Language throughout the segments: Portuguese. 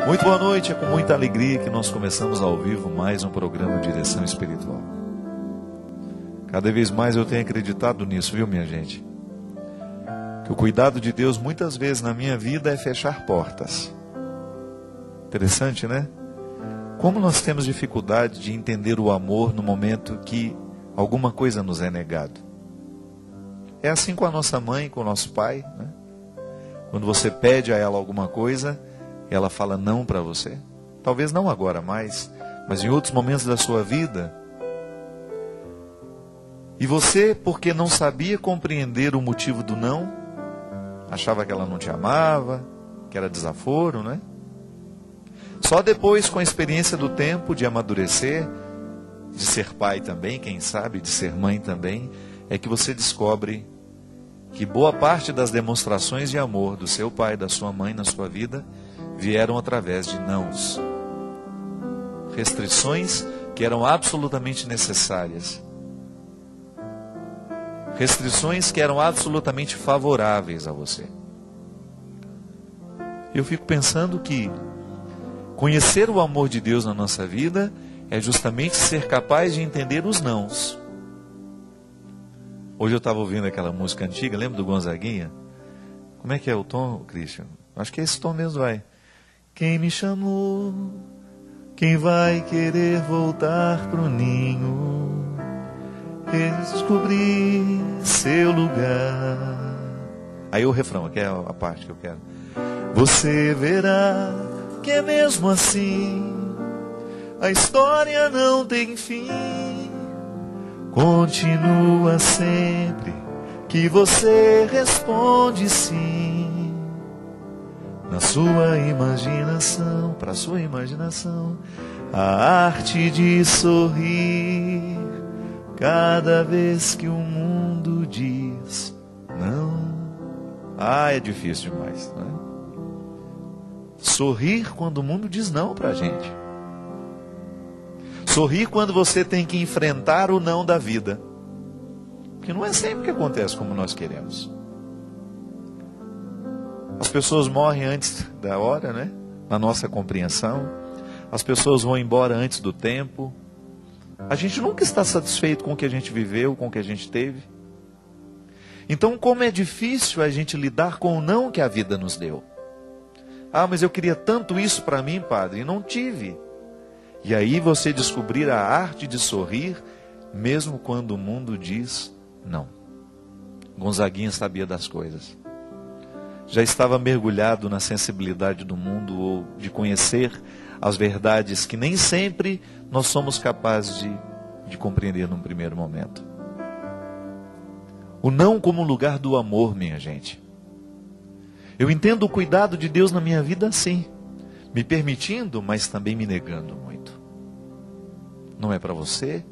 Muito boa noite, é com muita alegria que nós começamos ao vivo mais um programa Direção Espiritual. Cada vez mais eu tenho acreditado nisso, viu, minha gente? Que o cuidado de Deus muitas vezes na minha vida é fechar portas. Interessante, né? Como nós temos dificuldade de entender o amor no momento que alguma coisa nos é negado. É assim com a nossa mãe, com o nosso pai, né? Quando você pede a ela alguma coisa, ela fala não para você. Talvez não agora mais, mas em outros momentos da sua vida. E você, porque não sabia compreender o motivo do não, achava que ela não te amava, que era desaforo, né? Só depois, com a experiência do tempo, de amadurecer, de ser pai também, quem sabe, de ser mãe também, é que você descobre que boa parte das demonstrações de amor do seu pai, da sua mãe na sua vida, vieram através de nãos. Restrições que eram absolutamente necessárias. Restrições que eram absolutamente favoráveis a você. Eu fico pensando que conhecer o amor de Deus na nossa vida é justamente ser capaz de entender os nãos. Hoje eu estava ouvindo aquela música antiga, lembra do Gonzaguinha? Como é que é o tom, Christian? Acho que é esse tom mesmo, vai. Quem me chamou, quem vai querer voltar pro ninho, descobrir seu lugar. Aí o refrão, que é a parte que eu quero. Você verá que é mesmo assim, a história não tem fim. Continua sempre que você responde sim. Na sua imaginação, para sua imaginação, a arte de sorrir cada vez que o mundo diz não. Ah, é difícil demais, não é? Sorrir quando o mundo diz não pra gente. Sorrir quando você tem que enfrentar o não da vida. Porque não é sempre que acontece como nós queremos. As pessoas morrem antes da hora, né? Na nossa compreensão. As pessoas vão embora antes do tempo. A gente nunca está satisfeito com o que a gente viveu, com o que a gente teve. Então, como é difícil a gente lidar com o não que a vida nos deu. Ah, mas eu queria tanto isso para mim, padre, e não tive. E aí você descobrir a arte de sorrir, mesmo quando o mundo diz não. Gonzaguinha sabia das coisas. Já estava mergulhado na sensibilidade do mundo, ou de conhecer as verdades que nem sempre nós somos capazes de compreender num primeiro momento. O não como lugar do amor, minha gente. Eu entendo o cuidado de Deus na minha vida assim, me permitindo, mas também me negando muito. Não é para você,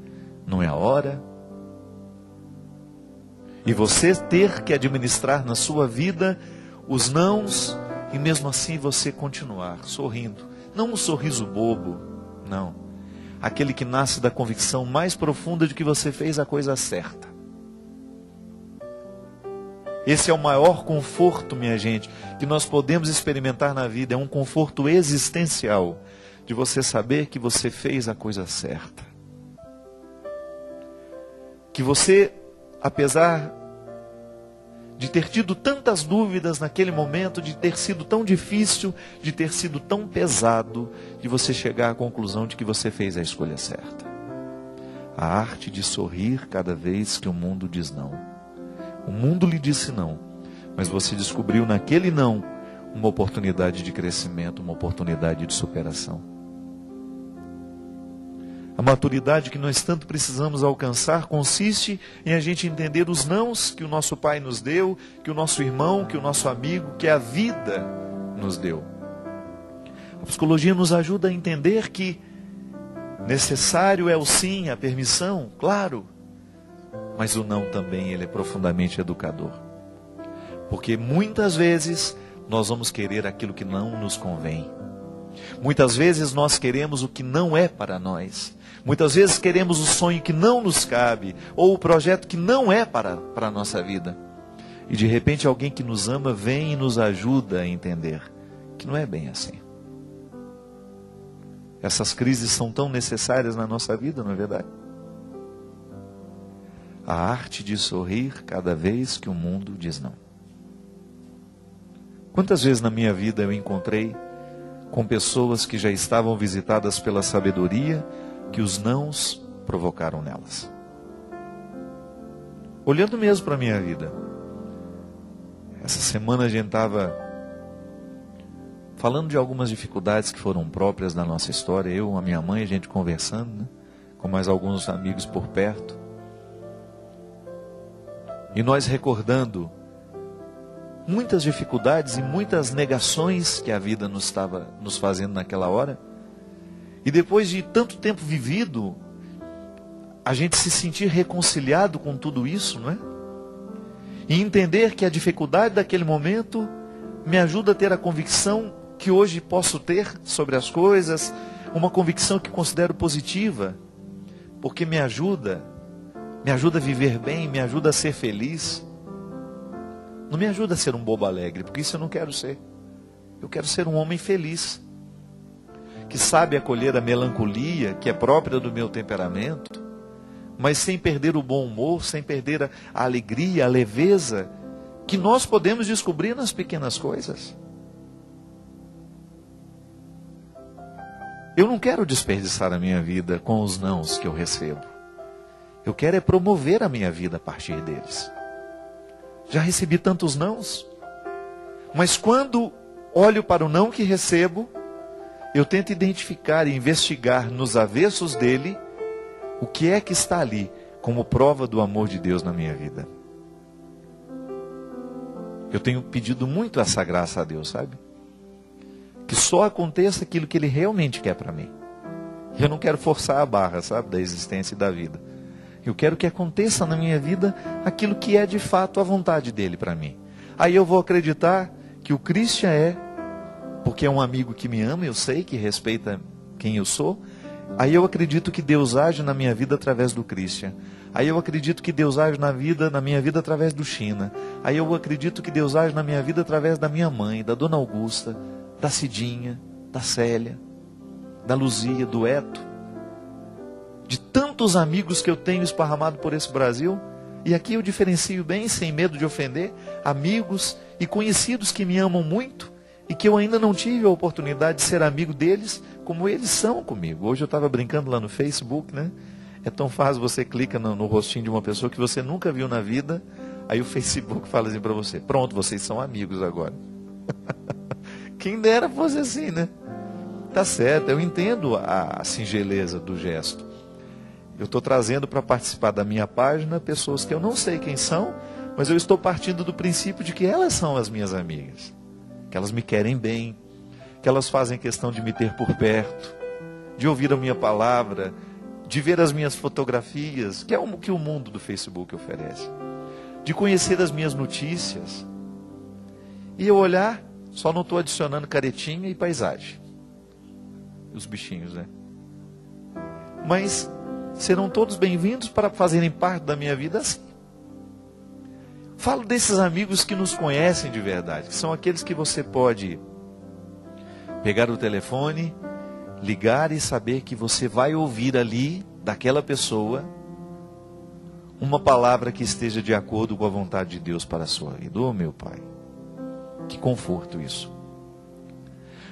não é a hora. E você ter que administrar na sua vida os nãos, e mesmo assim você continuar sorrindo. Não um sorriso bobo, não. Aquele que nasce da convicção mais profunda de que você fez a coisa certa. Esse é o maior conforto, minha gente, que nós podemos experimentar na vida. É um conforto existencial, de você saber que você fez a coisa certa. Que você, apesar de ter tido tantas dúvidas naquele momento, de ter sido tão difícil, de ter sido tão pesado, de você chegar à conclusão de que você fez a escolha certa. A arte de sorrir cada vez que o mundo diz não. O mundo lhe disse não, mas você descobriu naquele não uma oportunidade de crescimento, uma oportunidade de superação. A maturidade que nós tanto precisamos alcançar consiste em a gente entender os nãos que o nosso pai nos deu, que o nosso irmão, que o nosso amigo, que a vida nos deu. A psicologia nos ajuda a entender que necessário é o sim, a permissão, claro, mas o não também, ele é profundamente educador. Porque muitas vezes nós vamos querer aquilo que não nos convém. Muitas vezes nós queremos o que não é para nós. Muitas vezes queremos o sonho que não nos cabe, ou o projeto que não é para a nossa vida. E de repente alguém que nos ama vem e nos ajuda a entender que não é bem assim. Essas crises são tão necessárias na nossa vida, não é verdade? A arte de sorrir cada vez que o mundo diz não. Quantas vezes na minha vida eu encontrei com pessoas que já estavam visitadas pela sabedoria que os nãos provocaram nelas. Olhando mesmo para a minha vida. Essa semana a gente estava falando de algumas dificuldades que foram próprias da nossa história. Eu, a minha mãe, a gente conversando, né? Com mais alguns amigos por perto. E nós recordando muitas dificuldades e muitas negações que a vida nos estava nos fazendo naquela hora. E depois de tanto tempo vivido, a gente se sentir reconciliado com tudo isso, não é? E entender que a dificuldade daquele momento me ajuda a ter a convicção que hoje posso ter sobre as coisas, uma convicção que considero positiva, porque me ajuda a viver bem, me ajuda a ser feliz. Não me ajuda a ser um bobo alegre, porque isso eu não quero ser. Eu quero ser um homem feliz, que sabe acolher a melancolia, que é própria do meu temperamento, mas sem perder o bom humor, sem perder a alegria, a leveza, que nós podemos descobrir nas pequenas coisas. Eu não quero desperdiçar a minha vida com os nãos que eu recebo. Eu quero é promover a minha vida a partir deles. Já recebi tantos nãos, mas quando olho para o não que recebo, eu tento identificar e investigar nos avessos dele o que é que está ali como prova do amor de Deus na minha vida. Eu tenho pedido muito essa graça a Deus, sabe? Que só aconteça aquilo que Ele realmente quer para mim. Eu não quero forçar a barra, sabe, da existência e da vida. Eu quero que aconteça na minha vida aquilo que é de fato a vontade dEle para mim. Aí eu vou acreditar que o Christian é, porque é um amigo que me ama, eu sei, que respeita quem eu sou. Aí eu acredito que Deus age na minha vida através do Christian. Aí eu acredito que Deus age na minha vida através do China. Aí eu acredito que Deus age na minha vida através da minha mãe, da Dona Augusta, da Cidinha, da Célia, da Luzia, do Eto. De tantos amigos que eu tenho esparramado por esse Brasil. E aqui eu diferencio bem, sem medo de ofender, amigos e conhecidos que me amam muito e que eu ainda não tive a oportunidade de ser amigo deles como eles são comigo. Hoje eu estava brincando lá no Facebook, né? É tão fácil, você clica no rostinho de uma pessoa que você nunca viu na vida, aí o Facebook fala assim para você: pronto, vocês são amigos agora. Quem dera fosse assim, né? Tá certo, eu entendo a singeleza do gesto. Eu estou trazendo para participar da minha página pessoas que eu não sei quem são, mas eu estou partindo do princípio de que elas são as minhas amigas, que elas me querem bem, que elas fazem questão de me ter por perto, de ouvir a minha palavra, de ver as minhas fotografias, que é o que o mundo do Facebook oferece, de conhecer as minhas notícias. E eu olhar, só não estou adicionando caretinha e paisagem. Os bichinhos, né? Mas serão todos bem-vindos para fazerem parte da minha vida assim. Falo desses amigos que nos conhecem de verdade, que são aqueles que você pode pegar o telefone, ligar e saber que você vai ouvir ali, daquela pessoa, uma palavra que esteja de acordo com a vontade de Deus para a sua vida. Oh, meu Pai, que conforto isso.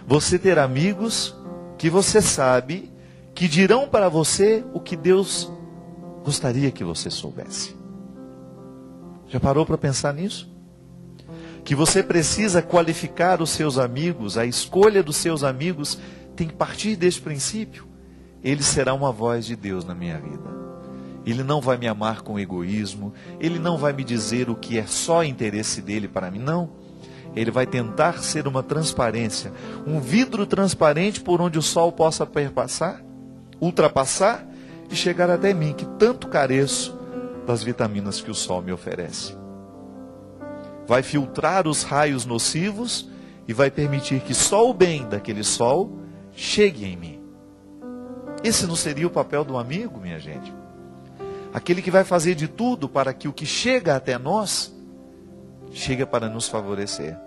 Você ter amigos que você sabe que dirão para você o que Deus gostaria que você soubesse. Já parou para pensar nisso? Que você precisa qualificar os seus amigos, a escolha dos seus amigos tem que partir deste princípio. Ele será uma voz de Deus na minha vida. Ele não vai me amar com egoísmo, ele não vai me dizer o que é só interesse dele para mim, não. Ele vai tentar ser uma transparência, um vidro transparente por onde o sol possa perpassar, ultrapassar e chegar até mim, que tanto careço das vitaminas que o sol me oferece. Vai filtrar os raios nocivos e vai permitir que só o bem daquele sol chegue em mim. Esse não seria o papel do amigo, minha gente? Aquele que vai fazer de tudo para que o que chega até nós, chega para nos favorecer.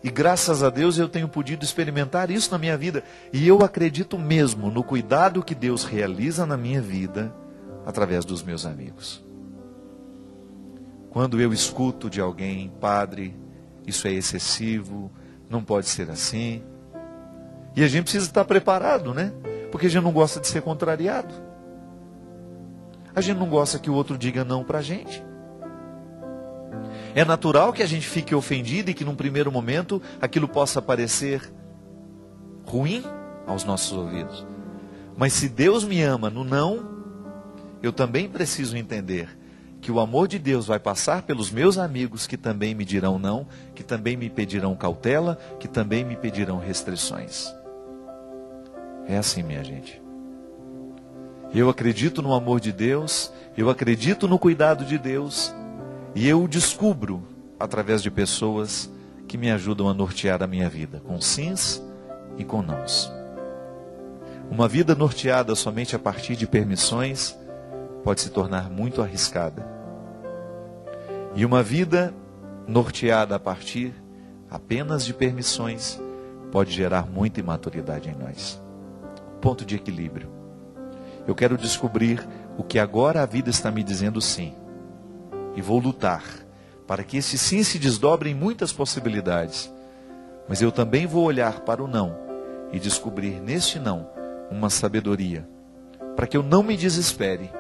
E graças a Deus eu tenho podido experimentar isso na minha vida. E eu acredito mesmo no cuidado que Deus realiza na minha vida através dos meus amigos. Quando eu escuto de alguém, padre, isso é excessivo, não pode ser assim. E a gente precisa estar preparado, né? Porque a gente não gosta de ser contrariado. A gente não gosta que o outro diga não para a gente. É natural que a gente fique ofendido e que num primeiro momento aquilo possa parecer ruim aos nossos ouvidos. Mas se Deus me ama no não, eu também preciso entender que o amor de Deus vai passar pelos meus amigos que também me dirão não, que também me pedirão cautela, que também me pedirão restrições. É assim, minha gente. Eu acredito no amor de Deus, eu acredito no cuidado de Deus, e eu descubro através de pessoas que me ajudam a nortear a minha vida, com sims e com nãos. Uma vida norteada somente a partir de permissões pode se tornar muito arriscada. E uma vida norteada a partir apenas de permissões pode gerar muita imaturidade em nós. Ponto de equilíbrio. Eu quero descobrir o que agora a vida está me dizendo sim. E vou lutar para que esse sim se desdobre em muitas possibilidades. Mas eu também vou olhar para o não e descobrir neste não uma sabedoria, para que eu não me desespere,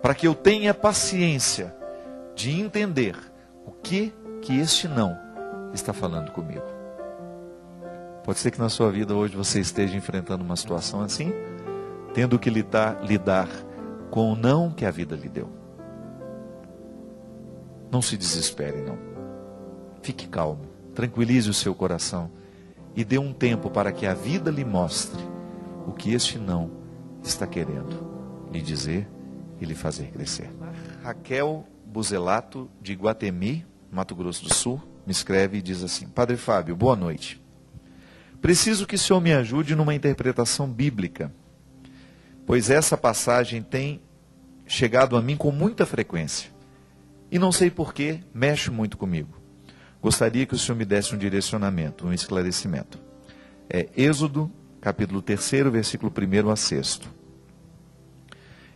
para que eu tenha paciência de entender o que este não está falando comigo. Pode ser que na sua vida hoje você esteja enfrentando uma situação assim, tendo que lidar com o não que a vida lhe deu. Não se desespere, não. Fique calmo, tranquilize o seu coração e dê um tempo para que a vida lhe mostre o que este não está querendo lhe dizer e lhe fazer crescer. Raquel Buzelato, de Iguatemi, Mato Grosso do Sul, me escreve e diz assim: Padre Fábio, boa noite. Preciso que o senhor me ajude numa interpretação bíblica, pois essa passagem tem chegado a mim com muita frequência. E não sei porquê, mexe muito comigo. Gostaria que o senhor me desse um direcionamento, um esclarecimento. É Êxodo, capítulo 3, versículo 1 a 6.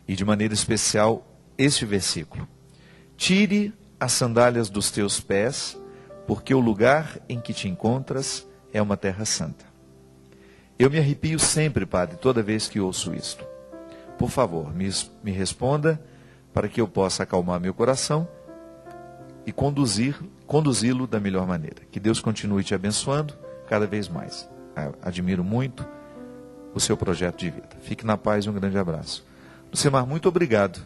E de maneira especial, este versículo. Tire as sandálias dos teus pés, porque o lugar em que te encontras é uma terra santa. Eu me arrepio sempre, padre, toda vez que ouço isto. Por favor, me responda para que eu possa acalmar meu coração e conduzi-lo da melhor maneira. Que Deus continue te abençoando cada vez mais. Admiro muito o seu projeto de vida. Fique na paz e um grande abraço. Lucemar, muito obrigado.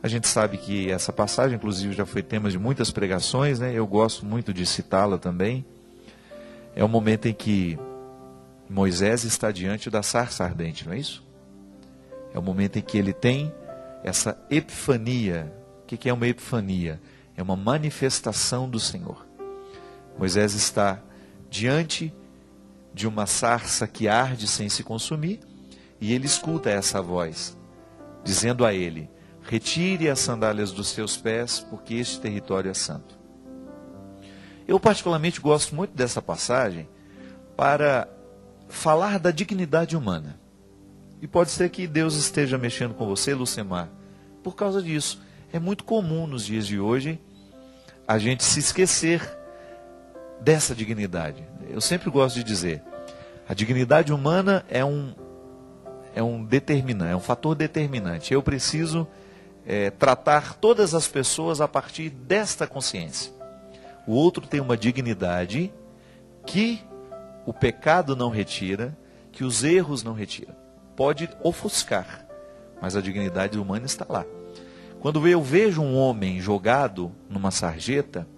A gente sabe que essa passagem, inclusive, já foi tema de muitas pregações, né? Eu gosto muito de citá-la também. É o momento em que Moisés está diante da sarça ardente, não é isso? É o momento em que ele tem essa epifania. O que é uma epifania? É uma manifestação do Senhor. Moisés está diante de uma sarça que arde sem se consumir, e ele escuta essa voz, dizendo a ele: retire as sandálias dos seus pés, porque este território é santo. Eu particularmente gosto muito dessa passagem para falar da dignidade humana. E pode ser que Deus esteja mexendo com você, Lucemar, por causa disso. É muito comum nos dias de hoje a gente se esquecer dessa dignidade. Eu sempre gosto de dizer, a dignidade humana é um fator determinante. Eu preciso tratar todas as pessoas a partir desta consciência. O outro tem uma dignidade que o pecado não retira, que os erros não retiram. Pode ofuscar, mas a dignidade humana está lá. Quando eu vejo um homem jogado numa sarjeta,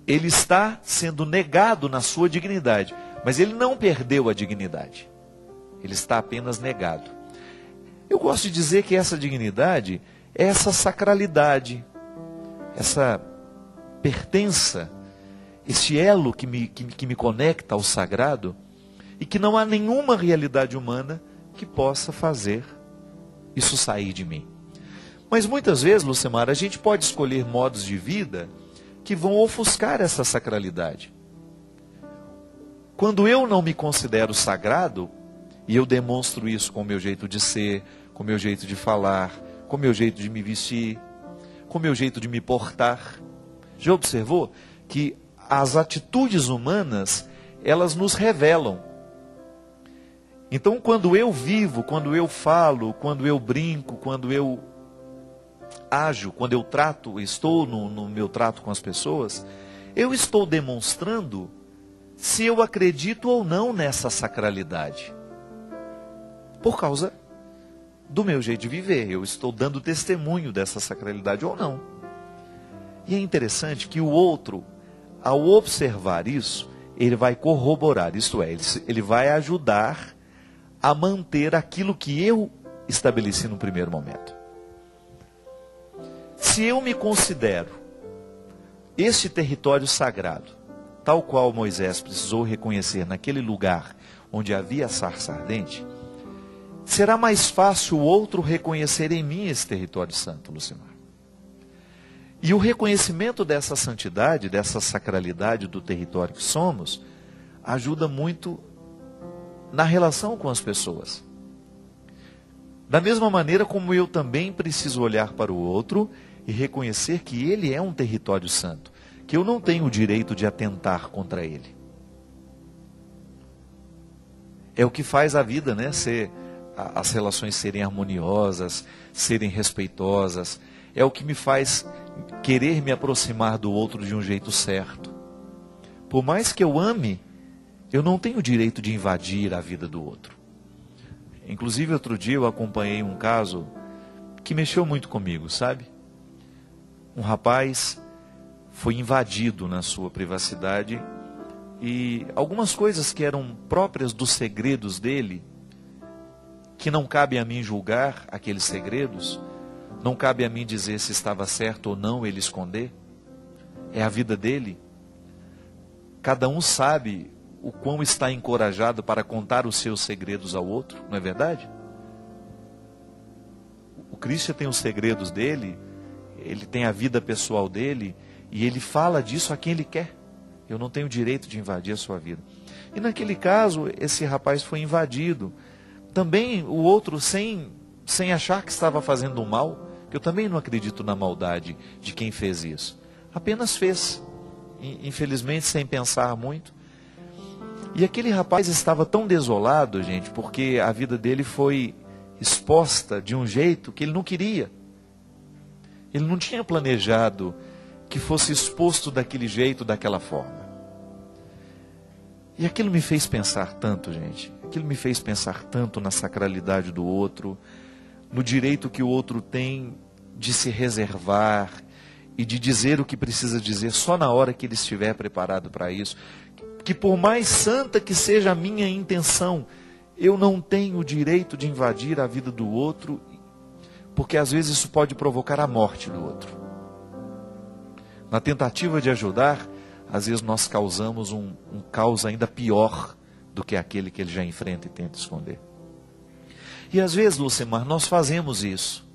ele está sendo negado na sua dignidade, mas ele não perdeu a dignidade. Ele está apenas negado. Eu gosto de dizer que essa dignidade é essa sacralidade, essa pertença, esse elo que me conecta ao sagrado, e que não há nenhuma realidade humana que possa fazer isso sair de mim. Mas muitas vezes, Lucemar, a gente pode escolher modos de vida que vão ofuscar essa sacralidade. Quando eu não me considero sagrado, e eu demonstro isso com o meu jeito de ser, com o meu jeito de falar, com o meu jeito de me vestir, com o meu jeito de me portar. Já observou que as atitudes humanas, elas nos revelam. Então, quando eu vivo, quando eu falo, quando eu brinco, quando eu ajo, quando eu trato, estou no meu trato com as pessoas, eu estou demonstrando se eu acredito ou não nessa sacralidade. Por causa do meu jeito de viver, eu estou dando testemunho dessa sacralidade ou não. E é interessante que o outro, ao observar isso, ele vai corroborar, isto é, ele vai ajudar a manter aquilo que eu estabeleci no primeiro momento. Se eu me considero este território sagrado, tal qual Moisés precisou reconhecer naquele lugar onde havia a sarça ardente, será mais fácil o outro reconhecer em mim esse território santo, Lucimar. E o reconhecimento dessa santidade, dessa sacralidade do território que somos, ajuda muito na relação com as pessoas. Da mesma maneira como eu também preciso olhar para o outro e reconhecer que ele é um território santo, que eu não tenho o direito de atentar contra ele. É o que faz a vida, né, as relações serem harmoniosas, serem respeitosas. É o que me faz querer me aproximar do outro de um jeito certo. Por mais que eu ame, eu não tenho o direito de invadir a vida do outro. Inclusive, outro dia eu acompanhei um caso que mexeu muito comigo, sabe? Um rapaz foi invadido na sua privacidade e algumas coisas que eram próprias dos segredos dele, que não cabe a mim julgar aqueles segredos, não cabe a mim dizer se estava certo ou não ele esconder, é a vida dele. Cada um sabe o quão está encorajado para contar os seus segredos ao outro, não é verdade? O Christian tem os segredos dele, ele tem a vida pessoal dele, e ele fala disso a quem ele quer. Eu não tenho direito de invadir a sua vida. E naquele caso, esse rapaz foi invadido. Também o outro, sem achar que estava fazendo um mal, que eu também não acredito na maldade de quem fez isso. Apenas fez, infelizmente sem pensar muito. E aquele rapaz estava tão desolado, gente, porque a vida dele foi exposta de um jeito que ele não queria. Ele não tinha planejado que fosse exposto daquele jeito, daquela forma. E aquilo me fez pensar tanto, gente. Aquilo me fez pensar tanto na sacralidade do outro, no direito que o outro tem de se reservar e de dizer o que precisa dizer só na hora que ele estiver preparado para isso. Que por mais santa que seja a minha intenção, eu não tenho o direito de invadir a vida do outro, porque às vezes isso pode provocar a morte do outro. Na tentativa de ajudar, às vezes nós causamos um caos ainda pior do que aquele que ele já enfrenta e tenta esconder. E às vezes, Lucimar, nós fazemos isso.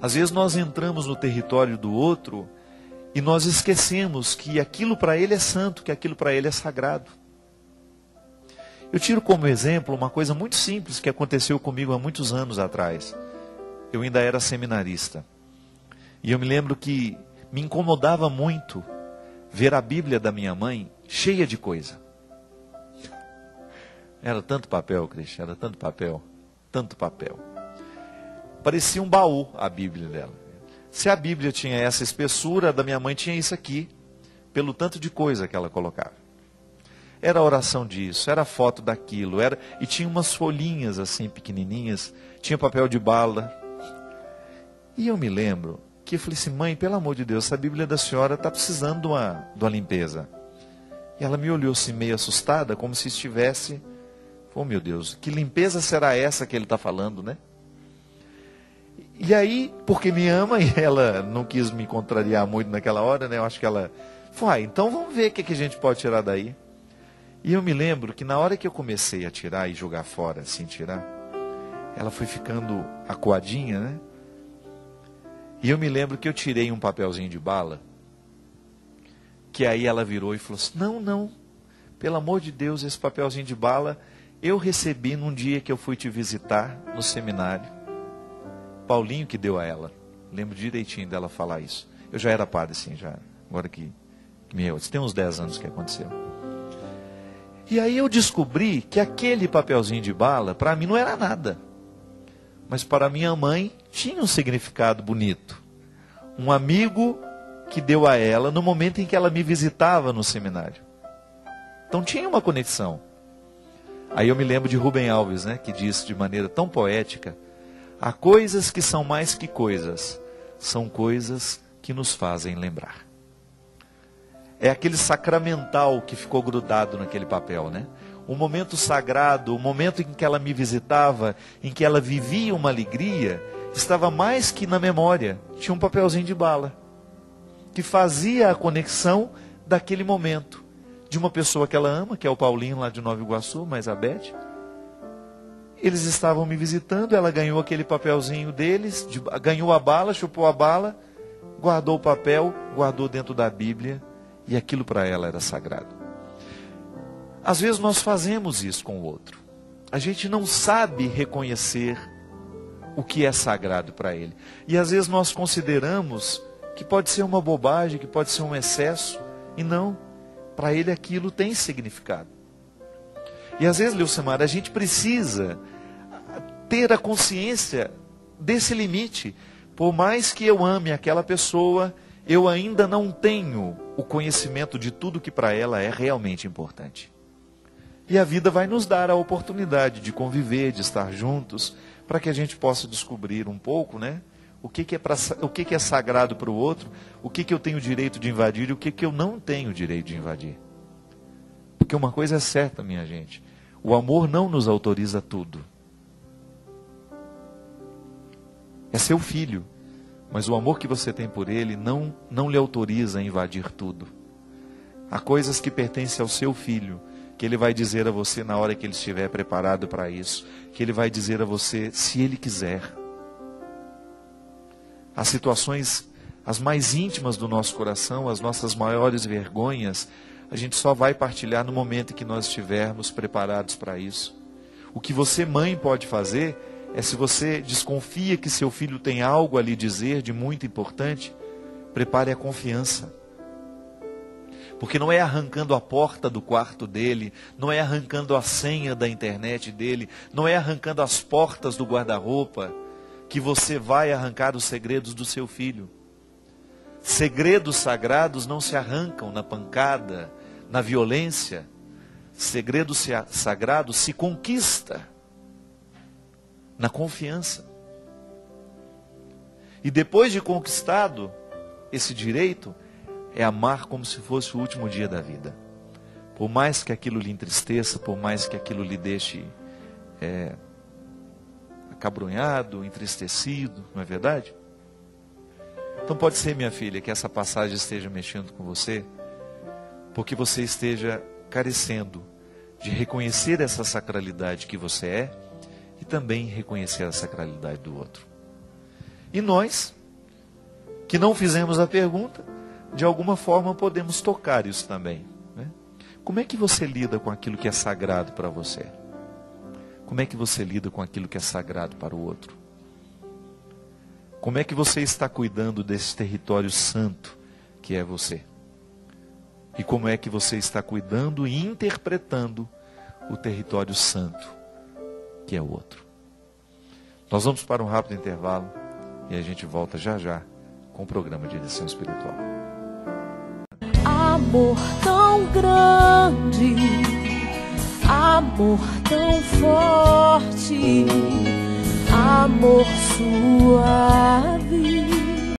Às vezes nós entramos no território do outro e nós esquecemos que aquilo para ele é santo, que aquilo para ele é sagrado. Eu tiro como exemplo uma coisa muito simples que aconteceu comigo há muitos anos atrás. Eu ainda era seminarista. E eu me lembro que me incomodava muito ver a Bíblia da minha mãe cheia de coisa. Era tanto papel, Cristian, era tanto papel, tanto papel. Parecia um baú a Bíblia dela. Se a Bíblia tinha essa espessura, a da minha mãe tinha isso aqui, pelo tanto de coisa que ela colocava. Era oração disso, era foto daquilo, e tinha umas folhinhas assim pequenininhas, tinha papel de bala. E eu me lembro que eu falei assim, mãe, pelo amor de Deus, essa Bíblia da senhora está precisando de uma limpeza. E ela me olhou assim meio assustada, como se estivesse, oh meu Deus, que limpeza será essa que ele está falando, né? E aí, porque me ama, e ela não quis me contrariar muito naquela hora, né? Eu acho que ela falou, então vamos ver o que a gente pode tirar daí. E eu me lembro que na hora que eu comecei a tirar e jogar fora, assim, tirar, ela foi ficando acuadinha, né? E eu me lembro que eu tirei um papelzinho de bala, que aí ela virou e falou assim, não, pelo amor de Deus, esse papelzinho de bala eu recebi num dia que eu fui te visitar no seminário. Paulinho que deu a ela. Lembro direitinho dela falar isso. Eu já era padre, sim, já. Agora que tem uns 10 anos que aconteceu. E aí eu descobri que aquele papelzinho de bala, para mim não era nada. Mas para minha mãe tinha um significado bonito. Um amigo que deu a ela no momento em que ela me visitava no seminário. Então tinha uma conexão. Aí eu me lembro de Rubem Alves, né, que disse de maneira tão poética: há coisas que são mais que coisas, são coisas que nos fazem lembrar. É aquele sacramental que ficou grudado naquele papel, né? O momento sagrado, o momento em que ela me visitava, em que ela vivia uma alegria, estava mais que na memória. Tinha um papelzinho de bala, que fazia a conexão daquele momento, de uma pessoa que ela ama, que é o Paulinho lá de Nova Iguaçu, mais a Beth. Eles estavam me visitando, ela ganhou aquele papelzinho deles, ganhou a bala, chupou a bala, guardou o papel, guardou dentro da Bíblia, e aquilo para ela era sagrado. Às vezes nós fazemos isso com o outro. A gente não sabe reconhecer o que é sagrado para ele. E às vezes nós consideramos que pode ser uma bobagem, que pode ser um excesso, e não. Para ele aquilo tem significado. E às vezes, Leucemar, a gente precisa ter a consciência desse limite. Por mais que eu ame aquela pessoa, eu ainda não tenho o conhecimento de tudo que para ela é realmente importante. E a vida vai nos dar a oportunidade de conviver, de estar juntos, para que a gente possa descobrir um pouco, né? O que é sagrado para o outro, o que eu tenho direito de invadir e o que eu não tenho direito de invadir. Porque uma coisa é certa, minha gente, o amor não nos autoriza tudo. É seu filho, mas o amor que você tem por ele não lhe autoriza a invadir tudo. Há coisas que pertencem ao seu filho, que ele vai dizer a você na hora que ele estiver preparado para isso, que ele vai dizer a você se ele quiser. As situações, as mais íntimas do nosso coração, as nossas maiores vergonhas, a gente só vai partilhar no momento em que nós estivermos preparados para isso. O que você, mãe, pode fazer é, se você desconfia que seu filho tem algo a lhe dizer de muito importante, prepare a confiança. Porque não é arrancando a porta do quarto dele, não é arrancando a senha da internet dele, não é arrancando as portas do guarda-roupa, que você vai arrancar os segredos do seu filho. Segredos sagrados não se arrancam na pancada, na violência. Segredo sagrado se conquista na confiança. E depois de conquistado esse direito, é amar como se fosse o último dia da vida. Por mais que aquilo lhe entristeça, por mais que aquilo lhe deixe acabrunhado, entristecido, não é verdade? Então pode ser, minha filha, que essa passagem esteja mexendo com você, porque você esteja carecendo de reconhecer essa sacralidade que você é e também reconhecer a sacralidade do outro. E nós, que não fizemos a pergunta, de alguma forma podemos tocar isso também, né? Como é que você lida com aquilo que é sagrado para você? Como é que você lida com aquilo que é sagrado para o outro? Como é que você está cuidando desse território santo que é você? E como é que você está cuidando e interpretando o território santo que é o outro? Nós vamos para um rápido intervalo e a gente volta já já com o programa de Direção Espiritual. Amor tão grande, amor tão forte, amor suave